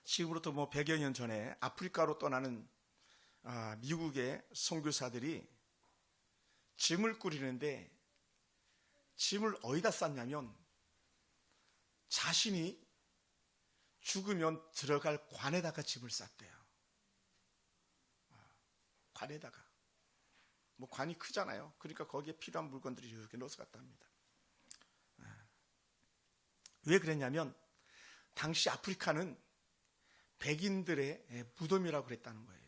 지금부터 100여 년 전에 아프리카로 떠나는 미국의 선교사들이 짐을 꾸리는데 짐을 어디다 쌌냐면 자신이 죽으면 들어갈 관에다가 짐을 쌌대요. 관에다가. 관이 크잖아요. 그러니까 거기에 필요한 물건들이 이렇게 넣어서 갔다 합니다. 왜 그랬냐면 당시 아프리카는 백인들의 무덤이라고 그랬다는 거예요.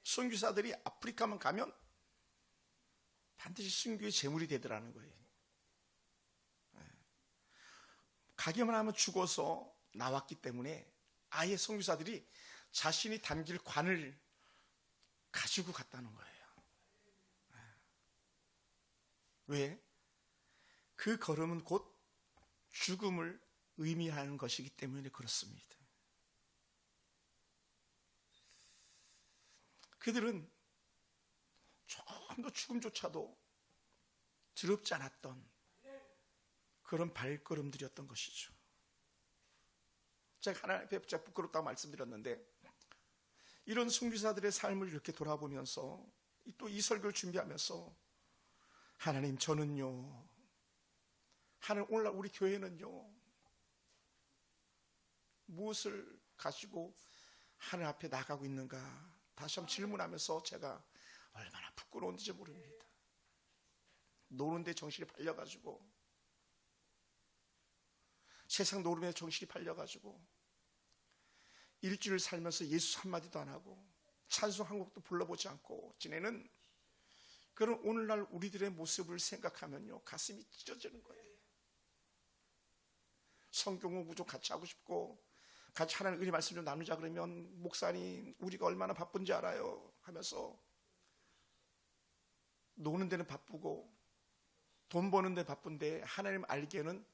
선교사들이 아프리카만 가면 반드시 순교의 제물이 되더라는 거예요. 가기만 하면 죽어서 나왔기 때문에 아예 선교사들이 자신이 담길 관을 가지고 갔다는 거예요. 왜? 그 걸음은 곧 죽음을 의미하는 것이기 때문에 그렇습니다. 그들은 조금도 죽음조차도 두렵지 않았던 그런 발걸음들이었던 것이죠. 제가 하나님 앞에 부끄럽다고 말씀드렸는데 이런 선교사들의 삶을 이렇게 돌아보면서 또 이 설교를 준비하면서 하나님 저는요, 하나님 오늘날 우리 교회는요 무엇을 가지고 하나님 앞에 나가고 있는가 다시 한번 질문하면서 제가 얼마나 부끄러운지 모릅니다. 노는데 정신이 팔려가지고 세상 노름에 정신이 팔려가지고 일주일 살면서 예수 한마디도 안 하고 찬송 한 곡도 불러보지 않고 지내는 그런 오늘날 우리들의 모습을 생각하면요 가슴이 찢어지는 거예요. 성경 공부 좀 같이 하고 싶고 같이 하나님 은혜 말씀 좀 나누자 그러면 목사님 우리가 얼마나 바쁜지 알아요 하면서 노는 데는 바쁘고 돈 버는 데 바쁜데 하나님 알기에는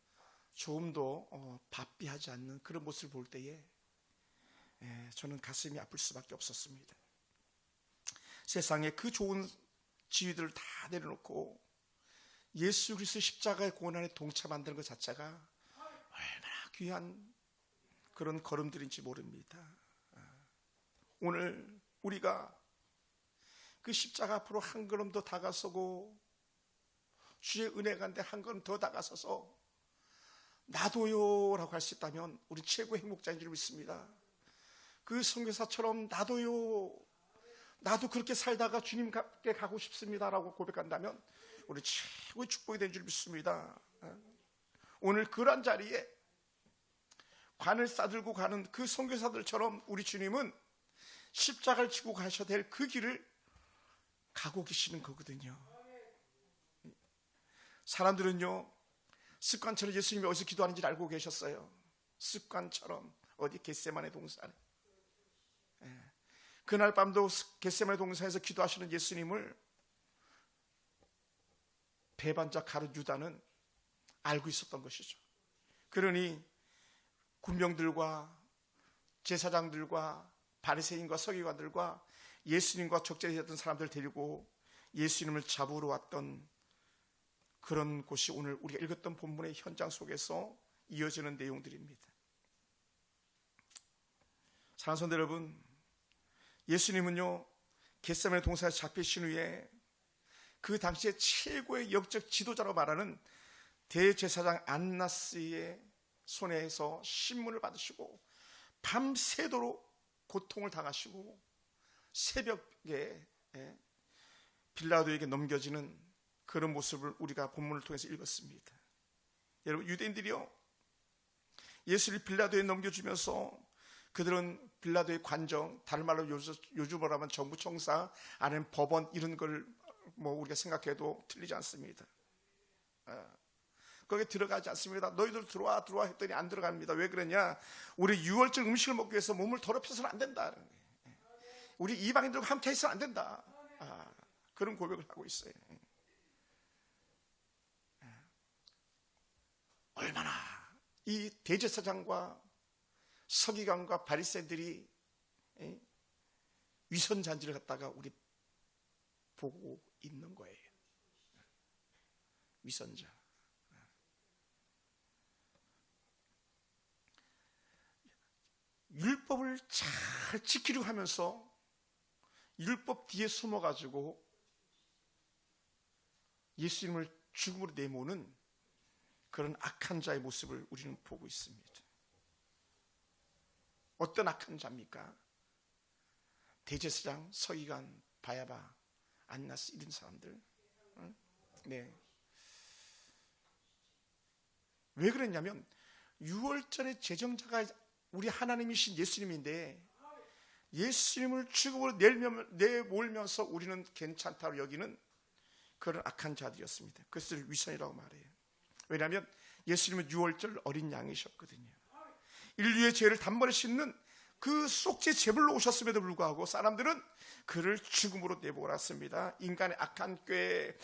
조금 더 바삐하지 않는 그런 모습을 볼 때에 저는 가슴이 아플 수밖에 없었습니다. 세상에 그 좋은 지위들을 다 내려놓고 예수 그리스도 십자가의 고난에 동참한다는 것 자체가 얼마나 귀한 그런 걸음들인지 모릅니다. 오늘 우리가 그 십자가 앞으로 한 걸음 더 다가서고 주의 은혜가 간데 한 걸음 더 다가서서 나도요 라고 할 수 있다면 우리 최고의 행복자인 줄 믿습니다. 그 선교사처럼 나도요, 나도 그렇게 살다가 주님께 가고 싶습니다 라고 고백한다면 우리 최고의 축복이 된 줄 믿습니다. 오늘 그런 자리에 관을 싸들고 가는 그 선교사들처럼 우리 주님은 십자가를 지고 가셔야 될 그 길을 가고 계시는 거거든요. 사람들은요 습관처럼 예수님이 어디서 기도하는지를 알고 계셨어요. 습관처럼 어디 겟세마네 동산에 그날 밤도 겟세마네 동산에서 기도하시는 예수님을 배반자 가룟 유다는 알고 있었던 것이죠. 그러니 군병들과 제사장들과 바리새인과 서기관들과 예수님과 적재되었던 사람들 데리고 예수님을 잡으러 왔던 그런 곳이 오늘 우리가 읽었던 본문의 현장 속에서 이어지는 내용들입니다. 사랑하는 성도 여러분, 예수님은요 겟세마네 동산에서 잡히신 후에 그 당시에 최고의 영적 지도자라고 말하는 대제사장 안나스의 손에서 신문을 받으시고 밤새도록 고통을 당하시고 새벽에 빌라도에게 넘겨지는 그런 모습을 우리가 본문을 통해서 읽었습니다. 여러분 유대인들이요 예수를 빌라도에 넘겨주면서 그들은 빌라도의 관정, 다른 말로 요즘으로 하면 정부 청사 아니면 법원 이런 걸 우리가 생각해도 틀리지 않습니다. 거기에 들어가지 않습니다. 너희들 들어와 했더니 안 들어갑니다. 왜 그러냐? 우리 유월절 음식을 먹기 위해서 몸을 더럽혀서는 안 된다. 우리 이방인들과 함께 해서는 안 된다. 그런 고백을 하고 있어요. 얼마나 이 대제사장과 서기관과 바리새인들이 위선잔치를 갖다가 우리 보고 있는 거예요. 위선자. 율법을 율법을 잘 지키려고 하면서 율법 뒤에 숨어가지고 예수님을 죽음으로 내모는 그런 악한 자의 모습을 우리는 보고 있습니다. 어떤 악한 자입니까? 대제사장, 서기관, 바야바, 안나스 이런 사람들. 네. 왜 그랬냐면 유월절의 제정자가 우리 하나님이신 예수님인데 예수님을 죽음으로 내몰면서 우리는 괜찮다고 여기는 그런 악한 자들이었습니다. 그것을 위선이라고 말해요. 왜냐하면 예수님은 유월절 어린 양이셨거든요. 인류의 죄를 단번에 씻는 그 속죄 제물로 오셨음에도 불구하고 사람들은 그를 죽음으로 내몰았습니다. 인간의 악한 꾀,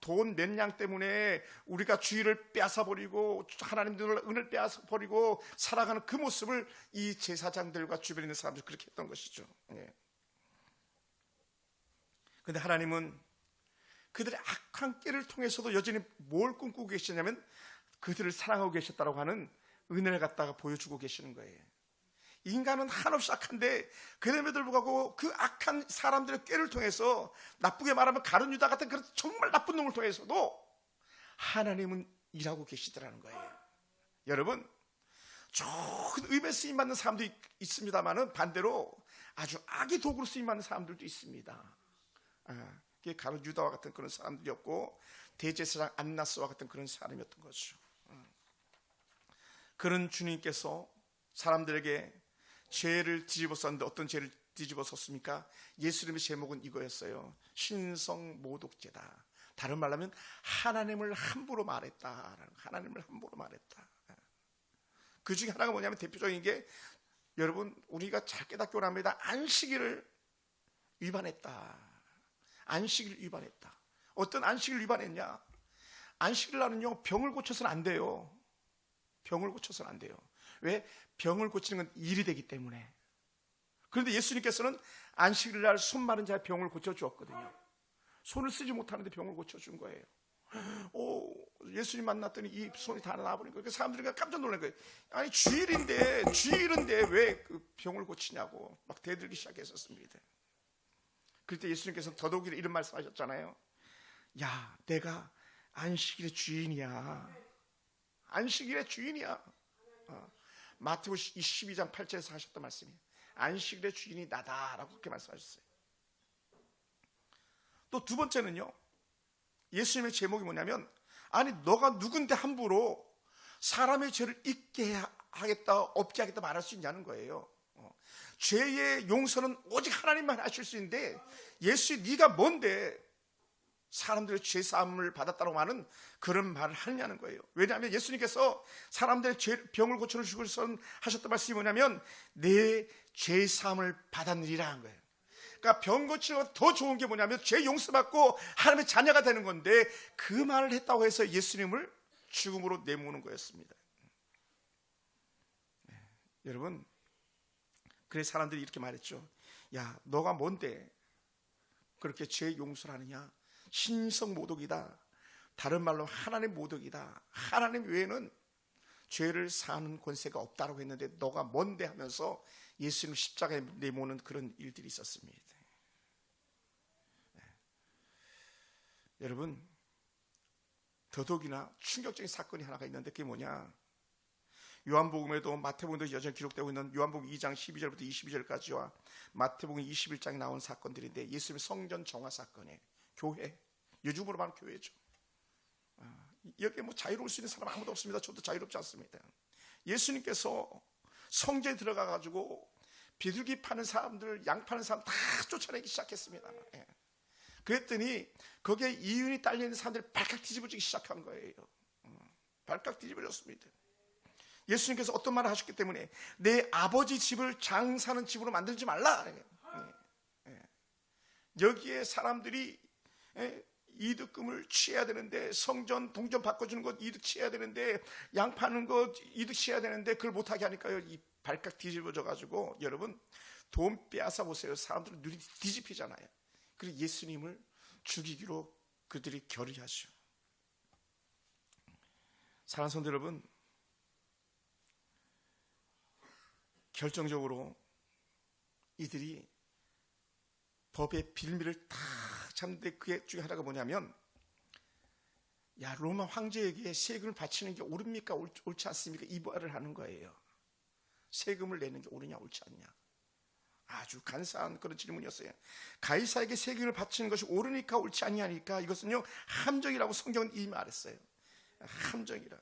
돈 몇 냥 때문에 우리가 주의를 빼앗아버리고 하나님들의 은을 빼앗아버리고 살아가는 그 모습을 이 제사장들과 주변에 있는 사람들이 그렇게 했던 것이죠. 그런데 하나님은 그들의 악한 꾀를 통해서도 여전히 뭘 꿈꾸고 계시냐면 그들을 사랑하고 계셨다고 하는 은혜를 갖다가 보여주고 계시는 거예요. 인간은 한없이 악한데 그럼에도 불구하고 그 악한 사람들의 꾀를 통해서, 나쁘게 말하면 가룟 유다 같은 그런 정말 나쁜 놈을 통해서도 하나님은 일하고 계시더라는 거예요. 여러분, 좋은 의미에 쓰임받는 사람도 있습니다만 반대로 아주 악의 도구로 쓰임받는 사람들도 있습니다. 가룟 유다와 같은 그런 사람들이었고 대제사장 안나스와 같은 그런 사람이었던 거죠. 그런 주님께서 사람들에게 죄를 뒤집었었는데 어떤 죄를 뒤집었었습니까? 예수님의 제목은 이거였어요. 신성모독죄다. 다른 말로 하면 하나님을 함부로 말했다. 하나님을 함부로 말했다. 그 중에 하나가 뭐냐면 대표적인 게, 여러분 우리가 잘 깨닫기 원합니다. 안식일을 위반했다. 안식일을 위반했다. 어떤 안식일을 위반했냐? 안식일 날은요 병을 고쳐서는 안 돼요. 병을 고쳐서는 안 돼요. 왜? 병을 고치는 건 일이 되기 때문에. 그런데 예수님께서는 안식일 날 손 마른 자의 병을 고쳐주었거든요. 손을 쓰지 못하는데 병을 고쳐준 거예요. 예수님 만났더니 이 손이 다 나와버린 거예요. 사람들이 깜짝 놀란 거예요. 아니 주일인데 왜 그 병을 고치냐고 막 대들기 시작했었습니다. 그때 예수님께서 더더욱이 이런 말씀하셨잖아요. 야, 내가 안식일의 주인이야. 안식일의 주인이야. 마태복음 22장 8절에서 하셨던 말씀이에요. 안식일의 주인이 나다라고 그렇게 말씀하셨어요. 또 두 번째는요, 예수님의 제목이 뭐냐면, 아니 너가 누군데 함부로 사람의 죄를 잊게 하겠다, 없게 하겠다 말할 수 있냐는 거예요. 죄의 용서는 오직 하나님만 하실 수 있는데 네가 뭔데 사람들의 죄 사함을 받았다고 하는 그런 말을 하느냐는 거예요. 왜냐하면 예수님께서 사람들의 병을 고쳐주시고 하셨던 말씀이 뭐냐면 내 죄 사함을 받았느리라 한 거예요. 그러니까 병 고치는 건 더 좋은 게 뭐냐면 죄 용서받고 하나님의 자녀가 되는 건데, 그 말을 했다고 해서 예수님을 죽음으로 내모는 거였습니다. 여러분, 그래서 사람들이 이렇게 말했죠. 야, 너가 뭔데 그렇게 죄 용서를 하느냐? 신성 모독이다. 다른 말로 하나님 모독이다. 하나님 외에는 죄를 사하는 권세가 없다고 했는데 너가 뭔데 하면서 예수님 십자가에 내모는 그런 일들이 있었습니다. 여러분, 더더욱이나 충격적인 사건이 하나가 있는데 그게 뭐냐? 요한복음에도 마태복음에도 여전히 기록되고 있는 요한복음 2장 12절부터 22절까지와 마태복음 21장에 나온 사건들인데, 예수님의 성전 정화 사건이에요. 교회, 요즘으로 말하면 교회죠. 여기에 뭐 자유로울 수 있는 사람 아무도 없습니다. 저도 자유롭지 않습니다. 예수님께서 성전에 들어가가지고 비둘기 파는 사람들, 양 파는 사람 다 쫓아내기 시작했습니다. 그랬더니 거기에 이윤이 딸려있는 사람들이 발칵 뒤집어지기 시작한 거예요. 발칵 뒤집어졌습니다. 예수님께서 어떤 말을 하셨기 때문에 내 아버지 집을 장사하는 집으로 만들지 말라. 여기에 사람들이 이득금을 취해야 되는데, 성전 동전 바꿔주는 것 이득 취해야 되는데, 양 파는 것 이득 취해야 되는데 그걸 못하게 하니까요 이 발칵 뒤집어져 가지고, 여러분 돈 빼앗아 보세요. 사람들은 눈이 뒤집히잖아요. 그리고 예수님을 죽이기로 그들이 결의하죠. 사랑하는 성도 여러분, 결정적으로 이들이 법의 빌미를 다 잡는데 그게 중에 하나가 뭐냐면, 야, 로마 황제에게 세금을 바치는 게 옳습니까? 옳지 않습니까? 이 말을 하는 거예요. 세금을 내는 게 옳으냐 옳지 않냐. 아주 간사한 그런 질문이었어요. 가이사에게 세금을 바치는 것이 옳으니까 옳지 않냐니까, 이것은요 함정이라고 성경은 이미 말했어요. 함정이라.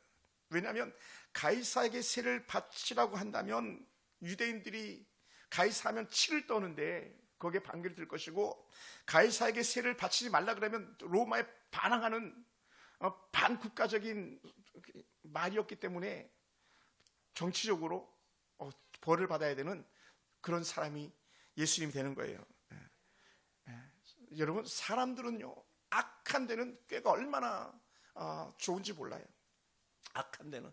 왜냐하면 가이사에게 세를 바치라고 한다면 유대인들이 가이사하면 치를 떠는데 거기에 반기를 들 것이고, 가이사에게 세를 바치지 말라 그러면 로마에 반항하는 반국가적인 말이었기 때문에 정치적으로 벌을 받아야 되는 그런 사람이 예수님이 되는 거예요. 여러분, 사람들은요 악한 데는 꾀가 얼마나 좋은지 몰라요. 악한 데는,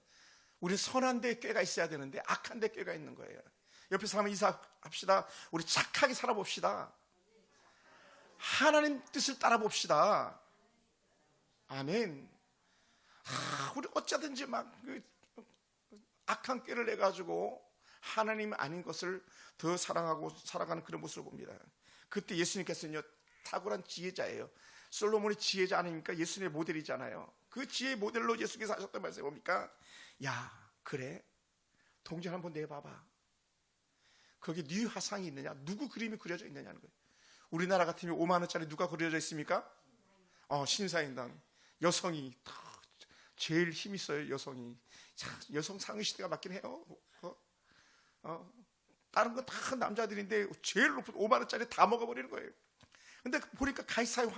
우리 선한 데 꾀가 있어야 되는데 악한 데 꾀가 있는 거예요. 옆에 사람 인사합시다. 우리 착하게 살아봅시다. 하나님 뜻을 따라봅시다. 아멘. 우리 어쩌든지 막 악한 꾀를 내가지고 하나님 아닌 것을 더 사랑하고 살아가는 그런 모습을 봅니다. 그때 예수님께서는요 탁월한 지혜자예요. 솔로몬이 지혜자 아닙니까? 예수님의 모델이잖아요. 그 지혜의 모델로 예수께서 하셨던 말씀이 뭡니까? 야, 그래, 동전 한번 내봐봐. 거기 네 화상이 있느냐? 누구 그림이 그려져 있느냐는 거예요. 우리나라 같으면 5만 원짜리 누가 그려져 있습니까? 신사임당. 여성이 제일 힘 있어요. 여성이. 여성 상위 시대가 맞긴 해요. 다른 건 다 남자들인데 제일 높은 5만 원짜리 다 먹어버리는 거예요. 근데 보니까 가이사의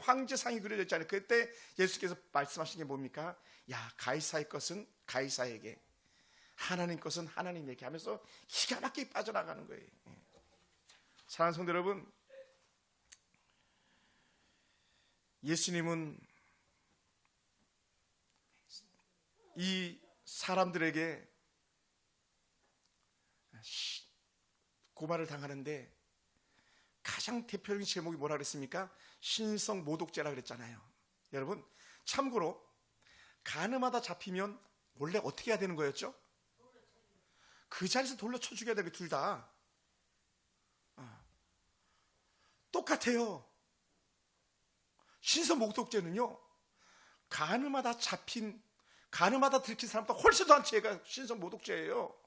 황제상이 그려져 있잖아요. 그때 예수께서 말씀하신 게 뭡니까? 야, 가이사의 것은 가이사에게, 하나님 것은 하나님에게 하면서 기가 막히게 빠져나가는 거예요. 사랑하는 성도 여러분, 예수님은 이 사람들에게 고발을 당하는데 가장 대표적인 제목이 뭐라 그랬습니까? 신성 모독죄라 그랬잖아요. 여러분, 참고로 간음하다 잡히면 원래 어떻게 해야 되는 거였죠? 그 자리에서 돌려쳐 죽여야 되고, 둘 다 똑같아요. 신성 모독죄는요 간음하다 들킨 사람보다 훨씬 더한 죄가 신성 모독죄예요.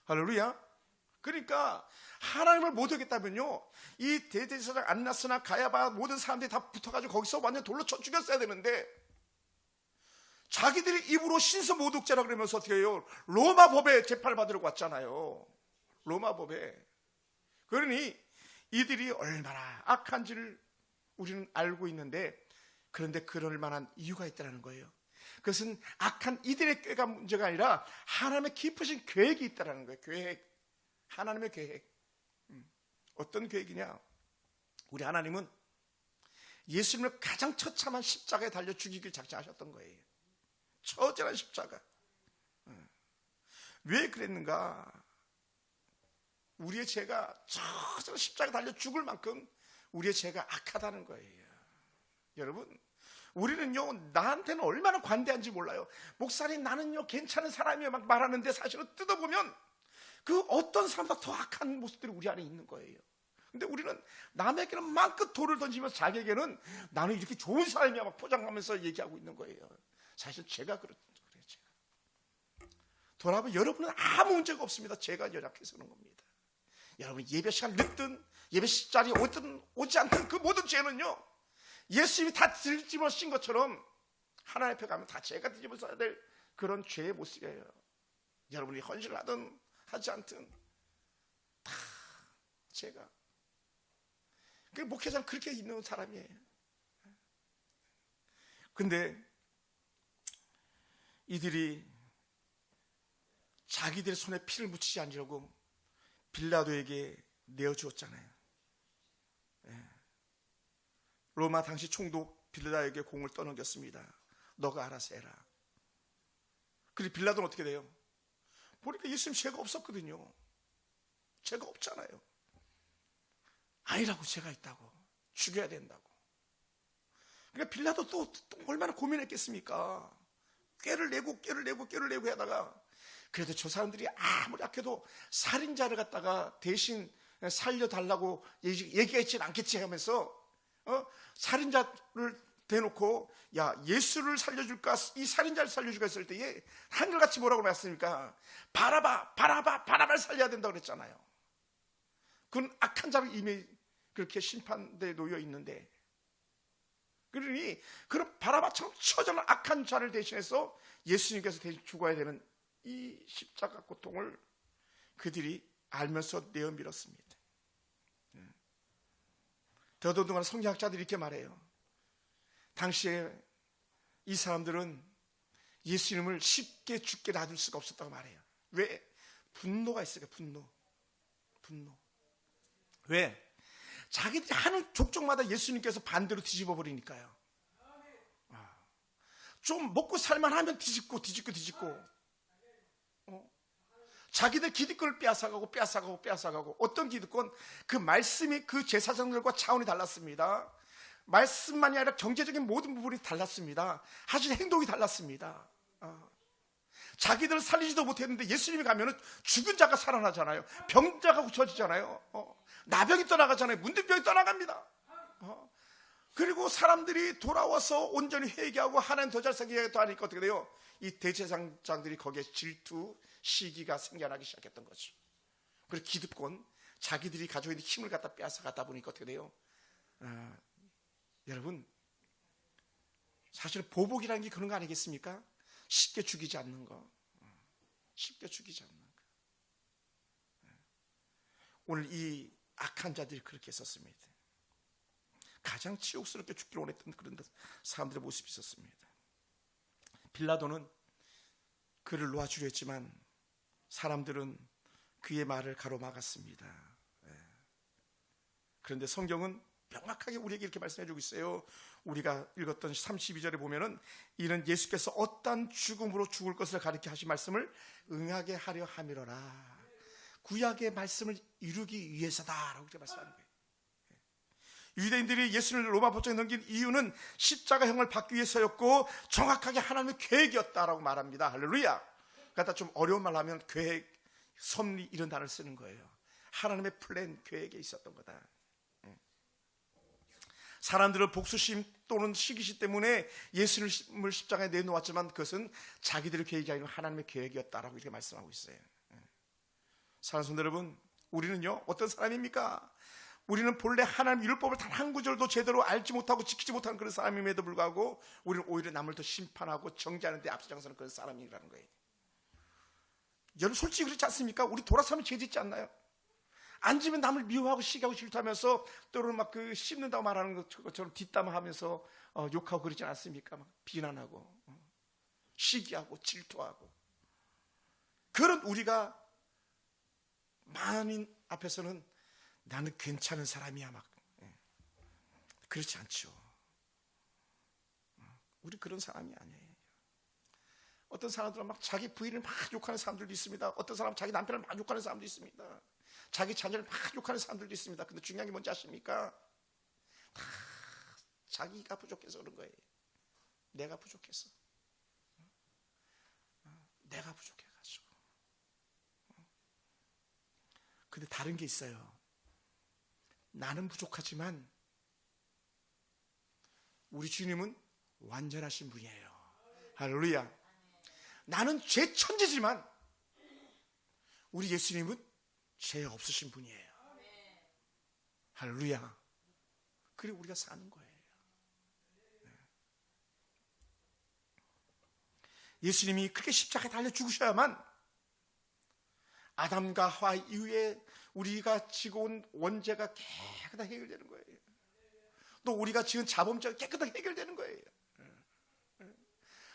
할렐루야. 그러니까 하나님을 모독했다면요 이 대제사장 안나스나 가야바 모든 사람들이 다 붙어가지고 거기서 완전 돌로 쳐 죽였어야 되는데, 자기들이 입으로 신성 모독죄라 그러면서 어떻게 해요? 로마 법에 재판을 받으려고 왔잖아요. 로마 법에. 그러니 이들이 얼마나 악한지를 우리는 알고 있는데, 그런데 그럴 만한 이유가 있다는 거예요. 그것은 악한 이들의 꾀가 문제가 아니라 하나님의 깊으신 계획이 있다는 거예요. 계획. 하나님의 계획. 어떤 계획이냐? 우리 하나님은 예수님을 가장 처참한 십자가에 달려 죽이길 작정하셨던 거예요. 처절한 십자가. 왜 그랬는가? 우리의 죄가 처절한 십자가에 달려 죽을 만큼 우리의 죄가 악하다는 거예요. 여러분, 우리는요 나한테는 얼마나 관대한지 몰라요. 목사님, 나는요 괜찮은 사람이에요 막 말하는데, 사실은 뜯어보면 그 어떤 사람보다 더 악한 모습들이 우리 안에 있는 거예요. 근데 우리는 남에게는 마음껏 돌을 던지면서 자기에게는 나는 이렇게 좋은 사람이야 막 포장하면서 얘기하고 있는 거예요. 사실 제가 그래요. 제가. 돌아보면 여러분은 아무 문제가 없습니다. 제가 연약해서 그런 겁니다. 여러분, 예배 시간 늦든 예배 자리에 오지 않든 그 모든 죄는요 예수님이 다 뒤집어쓰신 것처럼 하나님 앞에 가면 다 제가 뒤집어써야 될 그런 죄의 모습이에요. 여러분이 헌신을 하든 하지 않든 다 제가. 그 목회자는 그렇게 있는 사람이에요. 근데 이들이 자기들 손에 피를 묻히지 않으려고 빌라도에게 내어주었잖아요. 로마 당시 총독 빌라도에게 공을 떠넘겼습니다. 너가 알아서 해라. 그리고 빌라도는 어떻게 돼요? 보니까 예수님 죄가 없었거든요. 죄가 없잖아요. 아니라고, 죄가 있다고, 죽여야 된다고. 그러니까 빌라도 또 얼마나 고민했겠습니까? 꾀를 내고 하다가 그래도 저 사람들이 아무리 악해도 살인자를 갖다가 대신 살려달라고 얘기했진 않겠지 하면서 살인자를 대놓고 야, 예수를 살려줄까, 이 살인자를 살려줄까 했을 때에 한결같이 뭐라고 말했습니까? 바라바를 살려야 된다고 그랬잖아요. 그건 악한 자를 이미 그렇게 심판대에 놓여 있는데, 그러니 그런 바라바처럼 처절한 악한 자를 대신해서 예수님께서 대신 죽어야 되는 이 십자가 고통을 그들이 알면서 내어밀었습니다. 더더군다나 성경학자들이 이렇게 말해요. 당시에 이 사람들은 예수님을 쉽게 죽게 놔둘 수가 없었다고 말해요. 왜? 분노가 있어요. 분노. 왜? 자기들이 하는 족족마다 예수님께서 반대로 뒤집어 버리니까요. 좀 먹고 살만하면 뒤집고 자기들 기득권을 빼앗아가고 어떤 기득권? 그 말씀이 그 제사장들과 차원이 달랐습니다. 말씀만이 아니라 경제적인 모든 부분이 달랐습니다. 하시는 행동이 달랐습니다. 자기들을 살리지도 못했는데 예수님이 가면은 죽은 자가 살아나잖아요. 병자가 고쳐지잖아요. 나병이 떠나가잖아요. 문둥병이 떠나갑니다. 그리고 사람들이 돌아와서 온전히 회개하고 하나님 더 잘 생기게 하니까 어떻게 돼요? 이 대제사장들이 거기에 질투, 시기가 생겨나기 시작했던 거죠. 그리고 기득권, 자기들이 가지고 있는 힘을 갖다 빼앗아가다 보니까 어떻게 돼요? 여러분, 사실 보복이라는 게 그런 거 아니겠습니까? 쉽게 죽이지 않는 거. 오늘 이 악한 자들이 그렇게 했었습니다. 가장 치욕스럽게 죽기를 원했던 그런 사람들의 모습이 있었습니다. 빌라도는 그를 놓아주려 했지만 사람들은 그의 말을 가로막았습니다. 그런데 성경은 명확하게 우리에게 이렇게 말씀해 주고 있어요. 우리가 읽었던 32절에 보면은 이는 예수께서 어떠한 죽음으로 죽을 것을 가리켜 하신 말씀을 응하게 하려 함이로라. 구약의 말씀을 이루기 위해서다라고 이렇게 말씀하는 거예요. 유대인들이 예수를 로마 법정에 넘긴 이유는 십자가형을 받기 위해서였고 정확하게 하나님의 계획이었다라고 말합니다. 할렐루야. 그러니까 좀 어려운 말 하면 계획, 섭리 이런 단어를 쓰는 거예요. 하나님의 플랜, 계획에 있었던 거다. 사람들은 복수심 또는 시기심 때문에 예수님을 십자가에 내놓았지만 그것은 자기들의 계획이 아니라 하나님의 계획이었다라고 이렇게 말씀하고 있어요. 사랑하는 성도 여러분, 우리는요 어떤 사람입니까? 우리는 본래 하나님 율법을 단 한 구절도 제대로 알지 못하고 지키지 못하는 그런 사람임에도 불구하고 우리는 오히려 남을 더 심판하고 정죄하는 데 앞서장서는 그런 사람이라는 거예요. 여러분 솔직히 그렇지 않습니까? 우리 돌아서면 죄 짓지 않나요? 앉으면 남을 미워하고 시기하고 질투하면서 때로는 막 그 씹는다고 말하는 것처럼 뒷담화하면서 욕하고 그러지 않습니까? 막 비난하고 시기하고 질투하고 그런 우리가 많은 앞에서는 나는 괜찮은 사람이야 막 그렇지 않죠. 우리 그런 사람이 아니에요. 어떤 사람들은 막 자기 부인을 막 욕하는 사람들도 있습니다. 어떤 사람은 자기 남편을 막 욕하는 사람도 있습니다. 자기 자녀를 막 욕하는 사람들도 있습니다. 근데 중요한 게 뭔지 아십니까? 다 자기가 부족해서 그런 거예요. 내가 부족해서. 내가 부족해가지고. 근데 다른 게 있어요. 나는 부족하지만 우리 주님은 완전하신 분이에요. 할렐루야. 나는 죄 천지지만 우리 예수님은 죄 없으신 분이에요. 할렐루야. 그리고 우리가 사는 거예요. 예수님이 그렇게 십자가에 달려 죽으셔야만 아담과 하와 이후에 우리가 지고온 원죄가 깨끗하게 해결되는 거예요. 또 우리가 지은 자범죄가 깨끗하게 해결되는 거예요.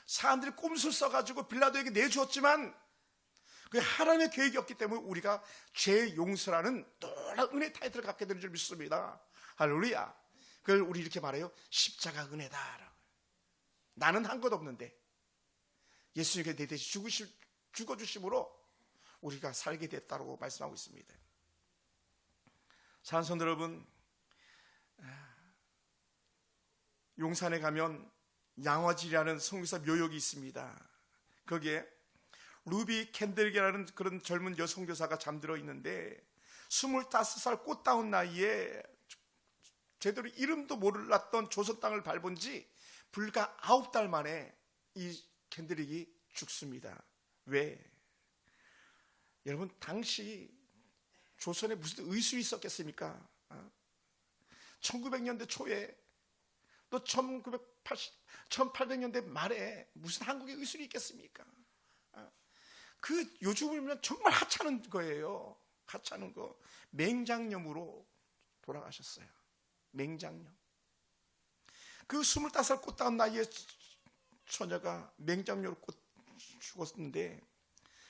사람들이 꼼수를 써가지고 빌라도에게 내주었지만 그 하나님의 계획이 없기 때문에 우리가 죄 용서라는 놀라운 은혜 타이틀을 갖게 되는 줄 믿습니다. 할렐루야. 그걸 우리 이렇게 말해요. 십자가 은혜다. 나는 한 것 없는데 예수님께 내 대신 죽어주심으로 우리가 살게 됐다고 말씀하고 있습니다. 사랑하는 성도 여러분, 용산에 가면 양화질이라는 성교사 묘역이 있습니다. 거기에 루비 캔들이라는 그런 젊은 여성 교사가 잠들어 있는데 25살 꽃다운 나이에 제대로 이름도 몰랐던 조선 땅을 밟은 지 불과 9달 만에 이 캔드릭이 죽습니다. 왜? 여러분, 당시 조선에 무슨 의술이 있었겠습니까? 1900년대 초에 또 1800년대 말에 무슨 한국에 의술이 있겠습니까? 그 요즘이면 정말 하찮은 거예요. 하찮은 거. 맹장염으로 돌아가셨어요. 맹장염. 그 25살 꽃다운 나이에 처녀가 맹장염으로 죽었는데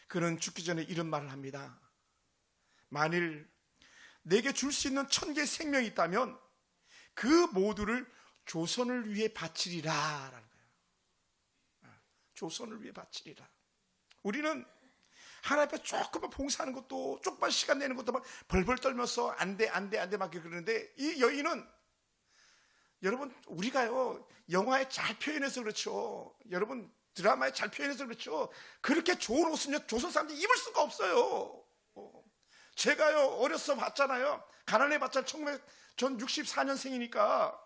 그는 죽기 전에 이런 말을 합니다. 만일 내게 줄 수 있는 1000개의 생명이 있다면 그 모두를 조선을 위해 바치리라 라는 거예요. 조선을 위해 바치리라. 우리는 하나님 앞에 조금만 봉사하는 것도 조금만 시간 내는 것도 막 벌벌 떨면서 안돼 막 그러는데 이 여인은 여러분 우리가요 영화에 잘 표현해서 그렇죠. 여러분 드라마에 잘 표현해서 그렇죠. 그렇게 좋은 옷은요 조선 사람들이 입을 수가 없어요. 제가요 어려서 봤잖아요. 가난해 봤잖아요. 전 64년생이니까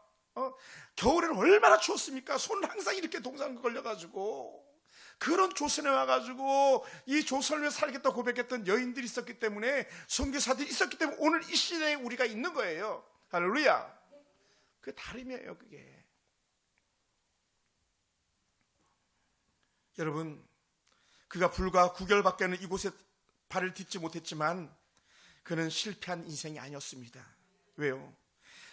겨울에는 얼마나 추웠습니까? 손을 항상 이렇게 동상 걸려가지고 그런 조선에 와가지고 이 조선을 위해 살겠다 고백했던 여인들이 있었기 때문에 선교사들이 있었기 때문에 오늘 이 시대에 우리가 있는 거예요. 할렐루야. 그게 다름이에요. 그게 여러분 그가 불과 9개월밖에는 이곳에 발을 딛지 못했지만 그는 실패한 인생이 아니었습니다. 왜요?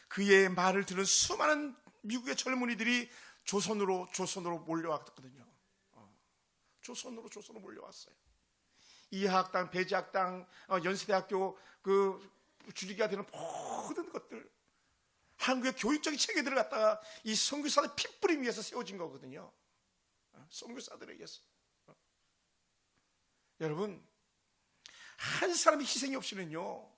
그의 말을 들은 수많은 미국의 젊은이들이 조선으로 몰려왔거든요. 조선으로 몰려왔어요. 이하학당, 배제학당, 연세대학교 그 주리가 되는 모든 것들 한국의 교육적인 체계들을 갖다가 이 선교사들 핏뿌림 위해서 세워진 거거든요. 선교사들에 의해서. 여러분 한 사람의 희생이 없이는요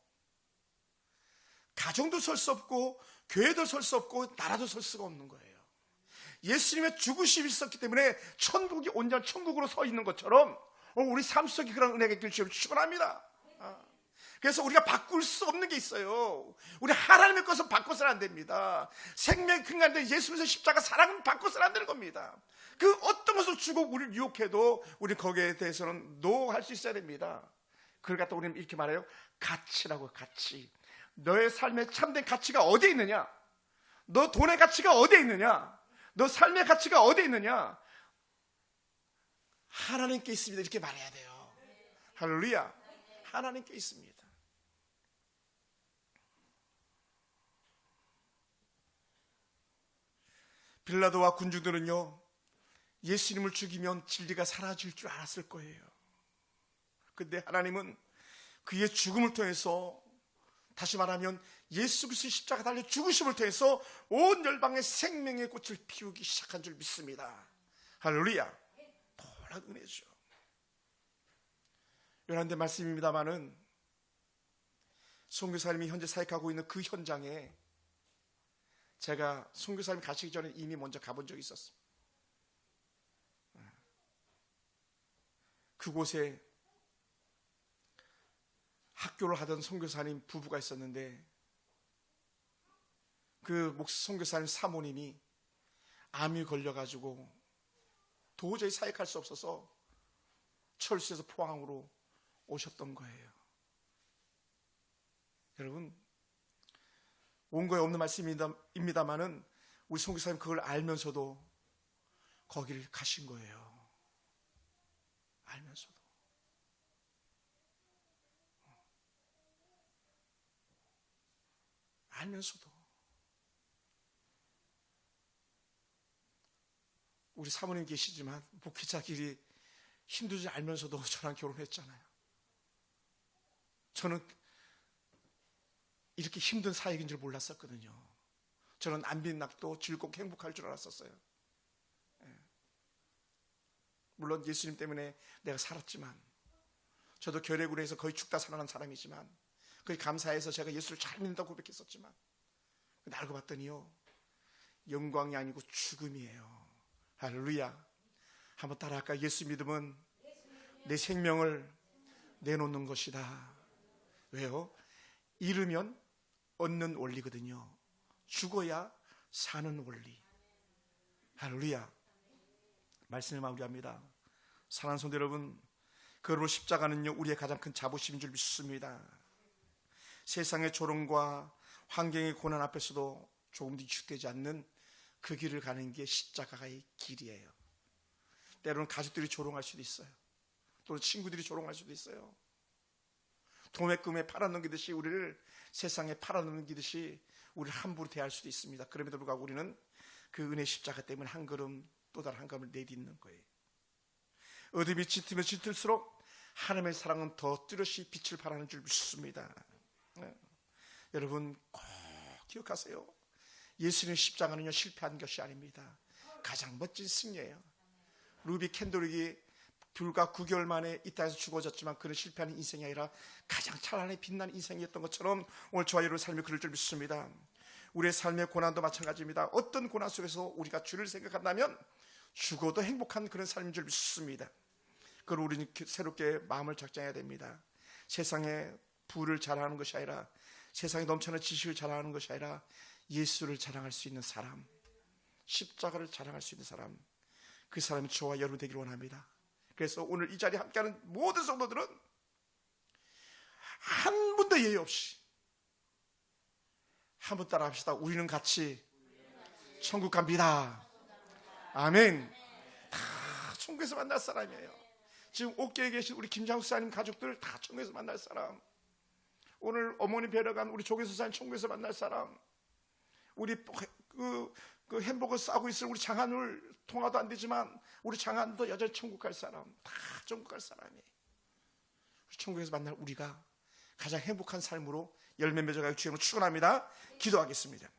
가정도 설 수 없고 교회도 설 수 없고 나라도 설 수가 없는 거예요. 예수님의 죽으심이 있었기 때문에 천국이 온전한 천국으로 서 있는 것처럼 우리 삶 속에 그런 은혜가 있길 주를 축원합니다. 그래서 우리가 바꿀 수 없는 게 있어요. 우리 하나님의 것은 바꿔서는 안 됩니다. 생명의 근간된 예수님의 십자가 사랑은 바꿔서는 안 되는 겁니다. 그 어떤 것을 주고 우리를 유혹해도 우리 거기에 대해서는 노 할 수 있어야 됩니다. 그걸 갖다 우리는 이렇게 말해요. 가치라고. 가치. 너의 삶에 참된 가치가 어디에 있느냐? 너 돈의 가치가 어디에 있느냐? 너 삶의 가치가 어디에 있느냐? 하나님께 있습니다. 이렇게 말해야 돼요. 할렐루야. 하나님께 있습니다. 빌라도와 군중들은요 예수님을 죽이면 진리가 사라질 줄 알았을 거예요. 근데 하나님은 그의 죽음을 통해서, 다시 말하면 예수 그리스도의 십자가 달려 죽으심을 통해서 온 열방의 생명의 꽃을 피우기 시작한 줄 믿습니다. 할렐루야. 놀라운 은혜죠. 요란데 말씀입니다마는 선교사님이 현재 사역하고 있는 그 현장에 제가 선교사님 가시기 전에 이미 먼저 가본 적이 있었습니다. 그곳에 학교를 하던 선교사님 부부가 있었는데 그 선교사님 사모님이 암이 걸려가지고 도저히 사역할 수 없어서 철수에서 포항으로 오셨던 거예요. 여러분 원고에 없는 말씀입니다만은 우리 선교사님 그걸 알면서도 거기를 가신 거예요. 알면서도. 우리 사모님 계시지만 목회자 길이 힘들지 알면서도 저랑 결혼했잖아요. 저는 이렇게 힘든 사역인 줄 몰랐었거든요. 저는 안 빚나도 즐겁고 행복할 줄 알았었어요. 물론 예수님 때문에 내가 살았지만, 저도 결핵으로 거의 죽다 살아난 사람이지만, 그게 감사해서 제가 예수를 잘 믿는다고 고백했었지만, 알고 봤더니요 영광이 아니고 죽음이에요. 할렐루야. 한번 따라할까? 예수 믿음은 내 생명을 내놓는 것이다. 왜요? 잃으면 얻는 원리거든요. 죽어야 사는 원리. 할렐루야. 말씀을 마무리합니다. 사랑하는 성도 여러분, 그러므로 십자가는요 우리의 가장 큰 자부심인 줄 믿습니다. 세상의 조롱과 환경의 고난 앞에서도 조금도 위축되지 않는 그 길을 가는 게 십자가의 길이에요. 때로는 가족들이 조롱할 수도 있어요. 또는 친구들이 조롱할 수도 있어요. 도매금에 팔아넘기듯이 우리를 세상에 팔아넘기듯이 우리를 함부로 대할 수도 있습니다. 그럼에도 불구하고 우리는 그 은혜 십자가 때문에 한 걸음 또 다른 한 걸음을 내딛는 거예요. 어둠이 짙으면 짙을수록 하나님의 사랑은 더 뚜렷이 빛을 발하는 줄 믿습니다. 여러분 꼭 기억하세요. 예수님의 십자가는요 실패한 것이 아닙니다. 가장 멋진 승리예요. 루비 캔도릭이 불과 9개월 만에 이 땅에서 죽어졌지만 그는 실패하는 인생이 아니라 가장 찬란히 빛나는 인생이었던 것처럼 오늘 저와 여러분의 삶이 그럴 줄 믿습니다. 우리의 삶의 고난도 마찬가지입니다. 어떤 고난 속에서 우리가 주를 생각한다면 죽어도 행복한 그런 삶인 줄 믿습니다. 그걸 우리는 새롭게 마음을 작정해야 됩니다. 세상에 부를 자랑하는 것이 아니라, 세상에 넘쳐나는 지식을 자랑하는 것이 아니라 예수를 자랑할 수 있는 사람, 십자가를 자랑할 수 있는 사람, 그 사람이 저와 여러분 되기를 원합니다. 그래서 오늘 이 자리에 함께하는 모든 성도들은 한 분도 예외 없이 한 분 따라 합시다. 우리는 같이 천국 갑니다. 아멘. 다 천국에서 만날 사람이에요. 지금 옥계에 계신 우리 김장수 사님 가족들 다 천국에서 만날 사람, 오늘 어머니 뵈러 간 우리 조계수 사님 천국에서 만날 사람, 우리 그 햄버거 싸고 있을 우리 장한울 통화도 안 되지만 우리 장한도 여전히 천국 갈 사람, 다 천국 갈 사람이에요. 천국에서 만날 우리가 가장 행복한 삶으로 열매 맺어가기 주님으로 축원합니다. 기도하겠습니다.